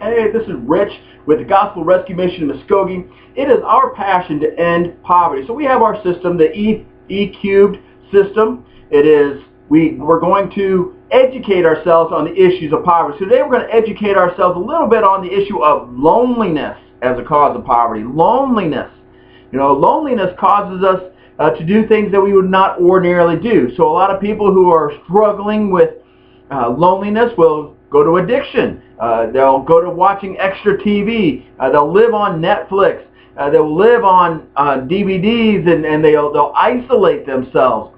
Hey, this is Rich with the Gospel Rescue Mission in Muskogee. It is our passion to end poverty. So we have our system, the E cubed system. We're going to educate ourselves on the issues of poverty. So today we're going to educate ourselves a little bit on the issue of loneliness as a cause of poverty. Loneliness. You know, loneliness causes us to do things that we would not ordinarily do. So a lot of people who are struggling with loneliness will go to addiction. They'll go to watching extra TV. They'll live on Netflix. They'll live on DVDs, and they'll isolate themselves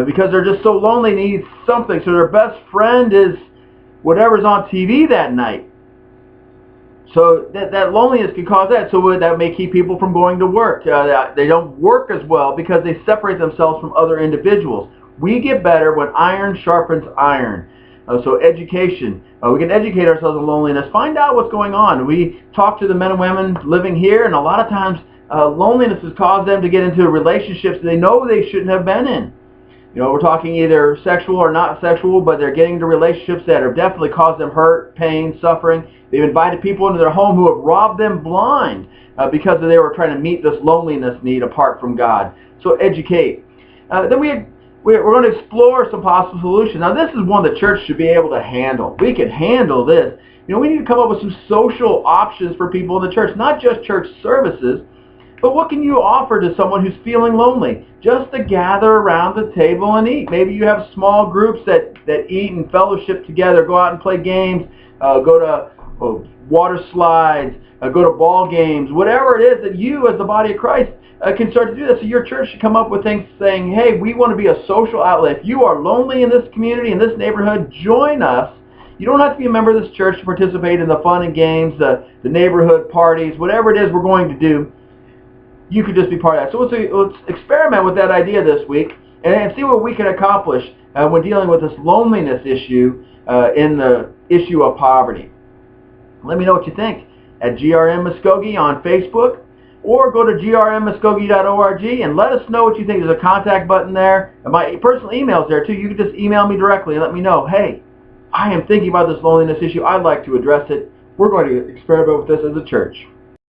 because they're just so lonely, need something. So their best friend is whatever's on TV that night. So that loneliness can cause that. So that may keep people from going to work. They don't work as well because they separate themselves from other individuals. We get better when iron sharpens iron. So education. We can educate ourselves on loneliness. Find out what's going on. We talk to the men and women living here, and a lot of times loneliness has caused them to get into relationships they know they shouldn't have been in. You know, we're talking either sexual or not sexual, but they're getting into relationships that have definitely caused them hurt, pain, suffering. They've invited people into their home who have robbed them blind because they were trying to meet this loneliness need apart from God. So educate. Then we're going to explore some possible solutions. Now, this is one the church should be able to handle. We can handle this. You know, we need to come up with some social options for people in the church, not just church services, but what can you offer to someone who's feeling lonely? Just to gather around the table and eat. Maybe you have small groups that eat and fellowship together, go out and play games, go to water slides, go to ball games, whatever it is that you as the body of Christ can start to do this. So your church should come up with things saying, hey, we want to be a social outlet. If you are lonely in this community, in this neighborhood, join us. You don't have to be a member of this church to participate in the fun and games, the neighborhood parties, whatever it is we're going to do. You could just be part of that. So let's experiment with that idea this week and see what we can accomplish when dealing with this loneliness issue in the issue of poverty. Let me know what you think at GRM Muskogee on Facebook, or go to grmmuskogee.org and let us know what you think. There's a contact button there. And my personal email is there too. You can just email me directly and let me know, hey, I am thinking about this loneliness issue. I'd like to address it. We're going to experiment with this as a church.